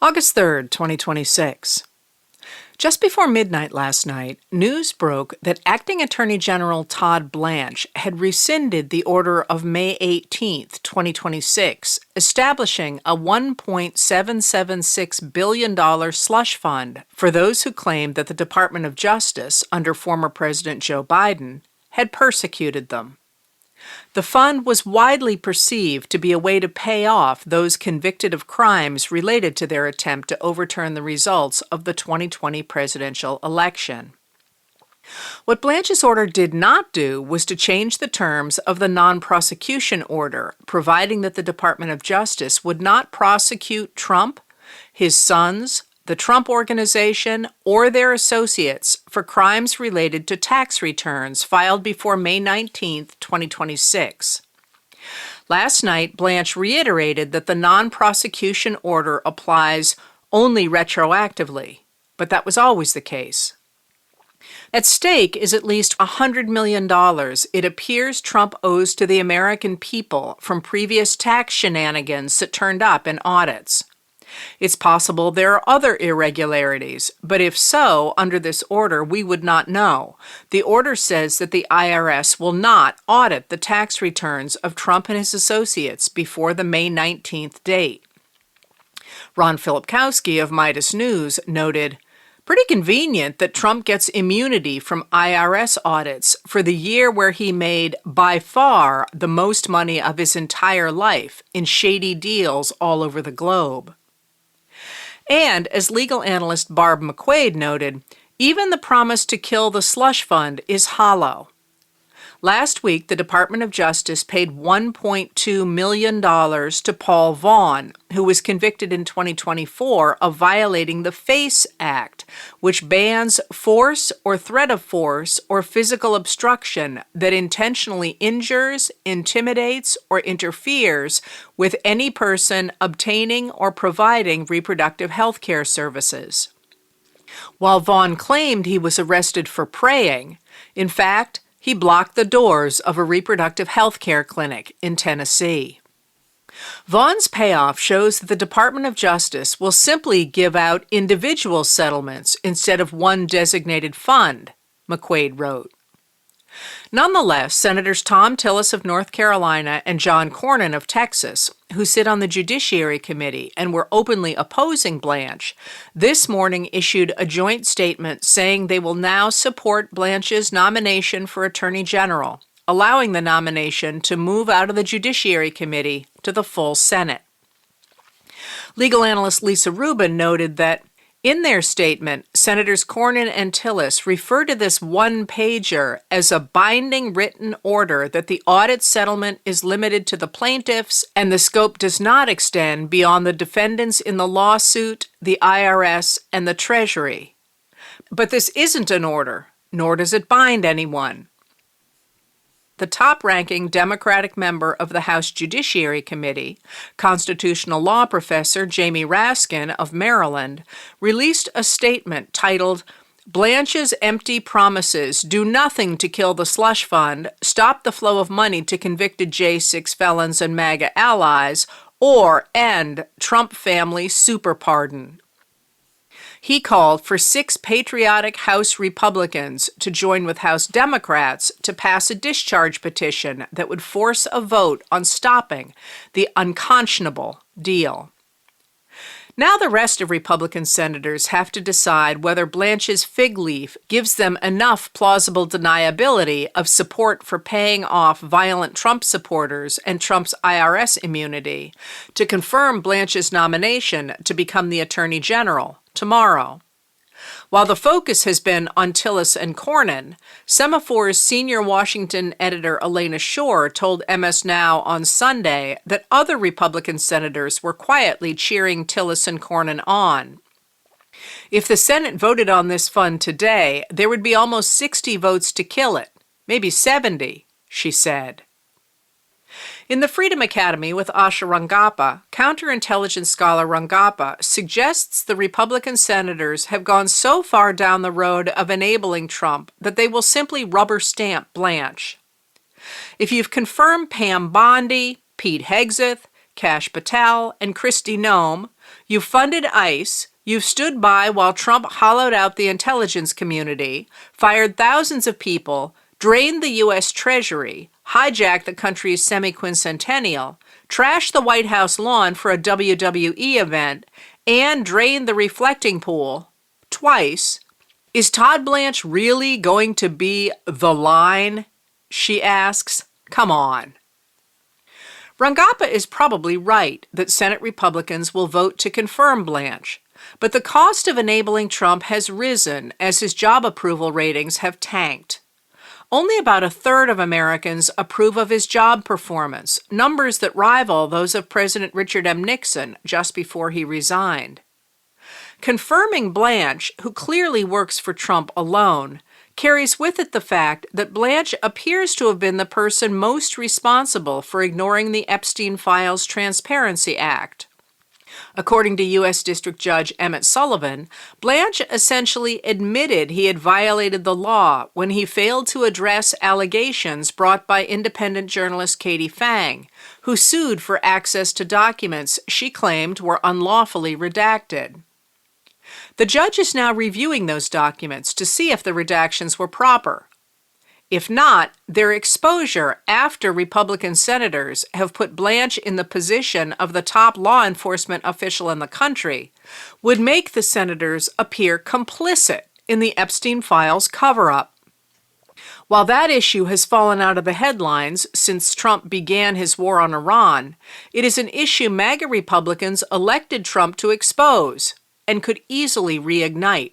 August 3rd, 2026. Just before midnight last night, news broke that Acting Attorney General Todd Blanche had rescinded the order of May 18th, 2026, establishing a $1.776 billion slush fund for those who claimed that the Department of Justice, under former President Joe Biden, had persecuted them. The fund was widely perceived to be a way to pay off those convicted of crimes related to their attempt to overturn the results of the 2020 presidential election. What Blanche's order did not do was to change the terms of the non-prosecution order, providing that the Department of Justice would not prosecute Trump, his sons, the Trump Organization, or their associates for crimes related to tax returns filed before May 19, 2026. Last night, Blanche reiterated that the non-prosecution order applies only retroactively, but that was always the case. At stake is at least $100 million it appears Trump owes to the American people from previous tax shenanigans that turned up in audits. It's possible there are other irregularities, but if so, under this order, we would not know. The order says that the IRS will not audit the tax returns of Trump and his associates before the May 19th date. Ron Filipkowski of Midas News noted, "Pretty convenient that Trump gets immunity from IRS audits for the year where he made, by far, the most money of his entire life in shady deals all over the globe." And, as legal analyst Barb McQuaid noted, even the promise to kill the slush fund is hollow. Last week, the Department of Justice paid $1.2 million to Paul Vaughn, who was convicted in 2024 of violating the FACE Act, which bans force or threat of force or physical obstruction that intentionally injures, intimidates, or interferes with any person obtaining or providing reproductive health care services. While Vaughn claimed he was arrested for praying, in fact, he blocked the doors of a reproductive health care clinic in Tennessee. Vaughn's payoff shows that the Department of Justice will simply give out individual settlements instead of one designated fund, McQuaid wrote. Nonetheless, Senators Tom Tillis of North Carolina and John Cornyn of Texas, who sit on the Judiciary Committee and were openly opposing Blanche, this morning issued a joint statement saying they will now support Blanche's nomination for Attorney General, allowing the nomination to move out of the Judiciary Committee to the full Senate. Legal analyst Lisa Rubin noted that in their statement, Senators Cornyn and Tillis refer to this one-pager as a binding written order that the audit settlement is limited to the plaintiffs and the scope does not extend beyond the defendants in the lawsuit, the IRS, and the Treasury. But this isn't an order, nor does it bind anyone. The top-ranking Democratic member of the House Judiciary Committee, constitutional law professor Jamie Raskin of Maryland, released a statement titled, "Blanche's empty promises do nothing to kill the slush fund, stop the flow of money to convicted J6 felons and MAGA allies, or end Trump family super pardon." He called for 6 patriotic House Republicans to join with House Democrats to pass a discharge petition that would force a vote on stopping the Unconscionable Deal. Now the rest of Republican senators have to decide whether Blanche's fig leaf gives them enough plausible deniability of support for paying off violent Trump supporters and Trump's IRS immunity to confirm Blanche's nomination to become the Attorney General tomorrow. While the focus has been on Tillis and Cornyn, Semaphor's senior Washington editor Elena Shore told MS Now on Sunday that other Republican senators were quietly cheering Tillis and Cornyn on. If the Senate voted on this fund today, there would be almost 60 votes to kill it, maybe 70, she said. In the Freedom Academy with Asha Rangappa, counterintelligence scholar Rangappa suggests the Republican senators have gone so far down the road of enabling Trump that they will simply rubber stamp Blanche. If you've confirmed Pam Bondi, Pete Hegseth, Kash Patel, and Kristi Noem. You've funded ICE. You've stood by while Trump hollowed out the intelligence community, fired thousands of people, drained the U.S. Treasury, hijacked the country's semi-quincentennial, trashed the White House lawn for a WWE event, and drained the reflecting pool twice. Is Todd Blanche really going to be the line? She asks. Come on. Rangappa is probably right that Senate Republicans will vote to confirm Blanche, but the cost of enabling Trump has risen as his job approval ratings have tanked. Only about a third of Americans approve of his job performance, numbers that rival those of President Richard M. Nixon just before he resigned. Confirming Blanche, who clearly works for Trump alone, carries with it the fact that Blanche appears to have been the person most responsible for ignoring the Epstein Files Transparency Act. According to U.S. District Judge Emmett Sullivan, Blanche essentially admitted he had violated the law when he failed to address allegations brought by independent journalist Katie Fang, who sued for access to documents she claimed were unlawfully redacted. The judge is now reviewing those documents to see if the redactions were proper. If not, their exposure after Republican senators have put Blanche in the position of the top law enforcement official in the country would make the senators appear complicit in the Epstein Files cover-up. While that issue has fallen out of the headlines since Trump began his war on Iran, it is an issue MAGA Republicans elected Trump to expose and could easily reignite.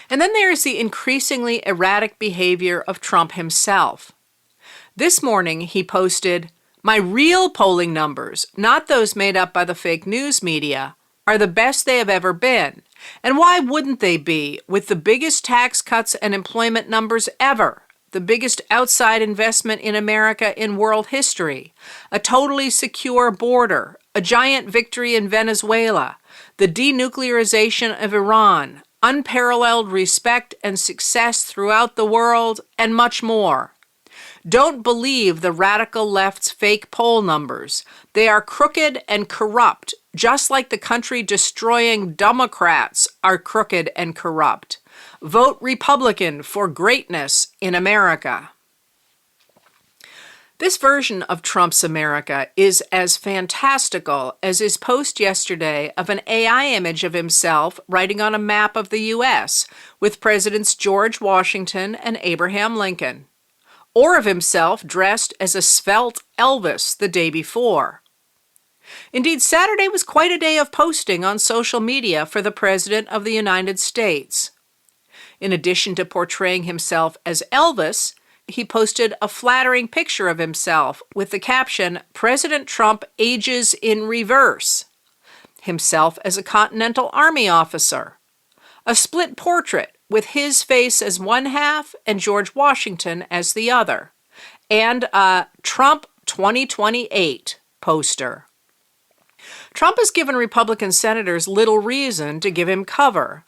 And then there is the increasingly erratic behavior of Trump himself. This morning he posted, "My real polling numbers, not those made up by the fake news media, are the best they have ever been. And why wouldn't they be, with the biggest tax cuts and employment numbers ever, the biggest outside investment in America in world history, a totally secure border, a giant victory in Venezuela, the denuclearization of Iran, unparalleled respect and success throughout the world, and much more. Don't believe the radical left's fake poll numbers. They are crooked and corrupt, just like the country-destroying Democrats are crooked and corrupt. Vote Republican for greatness in America." This version of Trump's America is as fantastical as his post yesterday of an AI image of himself writing on a map of the U.S. with Presidents George Washington and Abraham Lincoln, or of himself dressed as a svelte Elvis the day before. Indeed, Saturday was quite a day of posting on social media for the President of the United States. In addition to portraying himself as Elvis, he posted a flattering picture of himself with the caption, "President Trump ages in reverse," himself as a Continental Army officer, a split portrait with his face as one half and George Washington as the other, and a Trump 2028 poster. Trump has given Republican senators little reason to give him cover.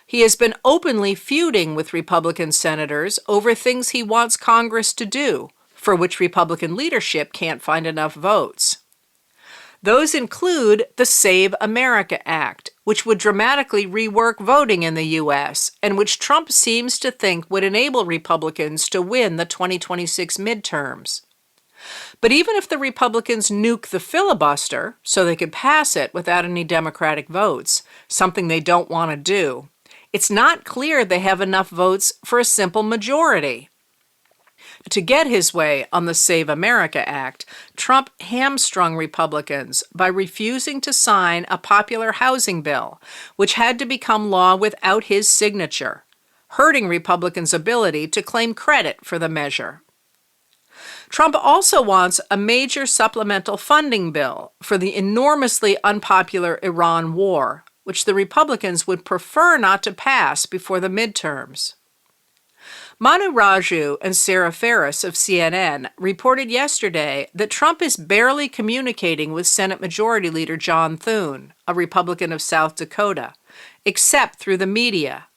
He has been openly feuding with Republican senators over things he wants Congress to do, for which Republican leadership can't find enough votes. Those include the Save America Act, which would dramatically rework voting in the U.S., and which Trump seems to think would enable Republicans to win the 2026 midterms. But even if the Republicans nuke the filibuster so they could pass it without any Democratic votes, something they don't want to do, it's not clear they have enough votes for a simple majority. To get his way on the Save America Act, Trump hamstrung Republicans by refusing to sign a popular housing bill, which had to become law without his signature, hurting Republicans' ability to claim credit for the measure. Trump also wants a major supplemental funding bill for the enormously unpopular Iran war, which the Republicans would prefer not to pass before the midterms. Manu Raju and Sarah Ferris of CNN reported yesterday that Trump is barely communicating with Senate Majority Leader John Thune, a Republican of South Dakota, except through the media.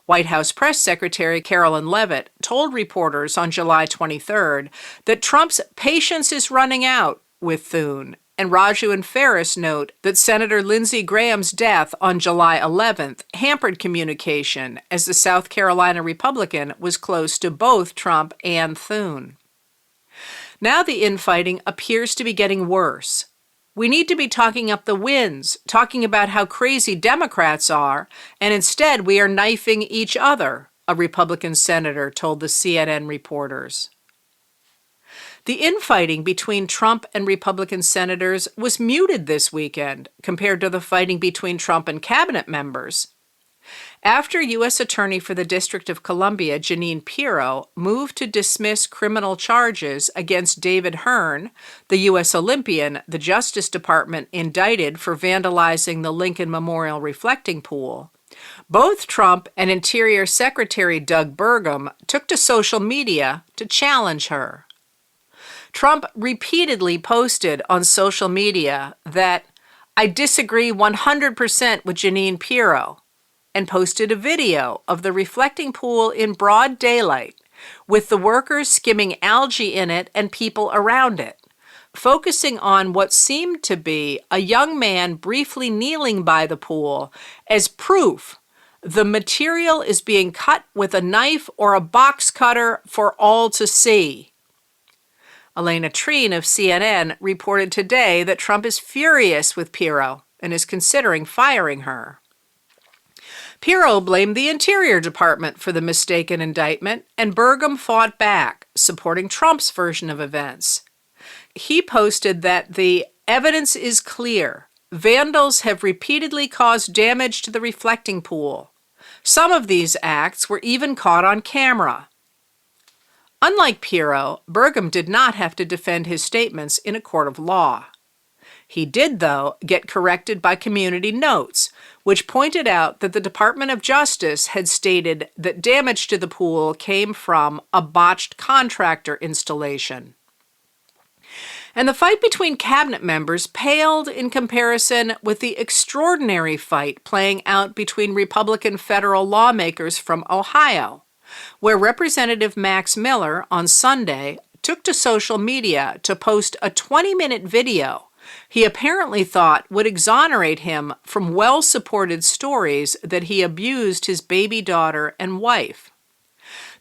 White House Press Secretary Carolyn Leavitt told reporters on July 23rd that Trump's patience is running out with Thune, and Raju and Ferris note that Senator Lindsey Graham's death on July 11th hampered communication as the South Carolina Republican was close to both Trump and Thune. Now the infighting appears to be getting worse. We need to be talking up the wins, talking about how crazy Democrats are, and instead we are knifing each other, a Republican senator told the CNN reporters. The infighting between Trump and Republican senators was muted this weekend compared to the fighting between Trump and cabinet members. After U.S. Attorney for the District of Columbia, Jeanine Pirro, moved to dismiss criminal charges against David Hearn, the U.S. Olympian the Justice Department indicted for vandalizing the Lincoln Memorial reflecting pool, both Trump and Interior Secretary Doug Burgum took to social media to challenge her. Trump repeatedly posted on social media that, "I disagree 100% with Jeanine Pirro," and posted a video of the reflecting pool in broad daylight, with the workers skimming algae in it and people around it, focusing on what seemed to be a young man briefly kneeling by the pool as proof the material is being cut with a knife or a box cutter for all to see. Elena Treen of CNN reported today that Trump is furious with Pirro and is considering firing her. Pirro blamed the Interior Department for the mistaken indictment, and Burgum fought back, supporting Trump's version of events. He posted that the evidence is clear. Vandals have repeatedly caused damage to the reflecting pool. Some of these acts were even caught on camera. Unlike Pirro, Burgum did not have to defend his statements in a court of law. He did, though, get corrected by Community Notes, which pointed out that the Department of Justice had stated that damage to the pool came from a botched contractor installation. And the fight between cabinet members paled in comparison with the extraordinary fight playing out between Republican federal lawmakers from Ohio, where Representative Max Miller on Sunday took to social media to post a 20-minute video he apparently thought would exonerate him from well-supported stories that he abused his baby daughter and wife.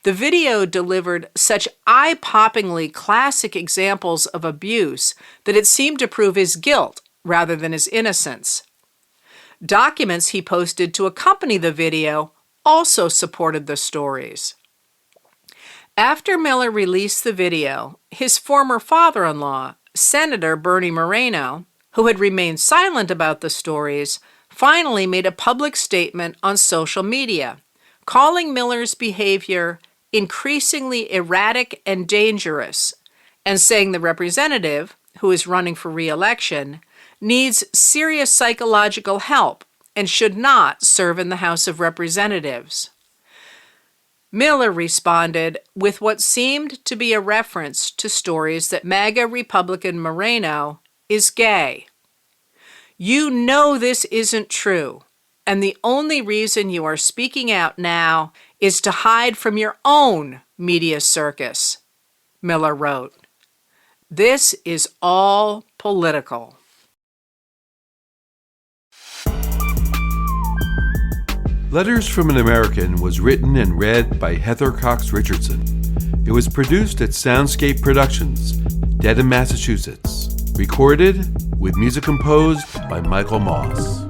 The video delivered such eye-poppingly classic examples of abuse that it seemed to prove his guilt rather than his innocence. Documents he posted to accompany the video also supported the stories. After Miller released the video, his former father-in-law, Senator Bernie Moreno, who had remained silent about the stories, finally made a public statement on social media, calling Miller's behavior increasingly erratic and dangerous, and saying the representative, who is running for re-election, needs serious psychological help and should not serve in the House of Representatives. Miller responded with what seemed to be a reference to stories that MAGA Republican Moreno is gay. "You know this isn't true, and the only reason you are speaking out now is to hide from your own media circus," Miller wrote. "This is all political." Letters from an American was written and read by Heather Cox Richardson. It was produced at Soundscape Productions, Dedham, Massachusetts. Recorded with music composed by Michael Moss.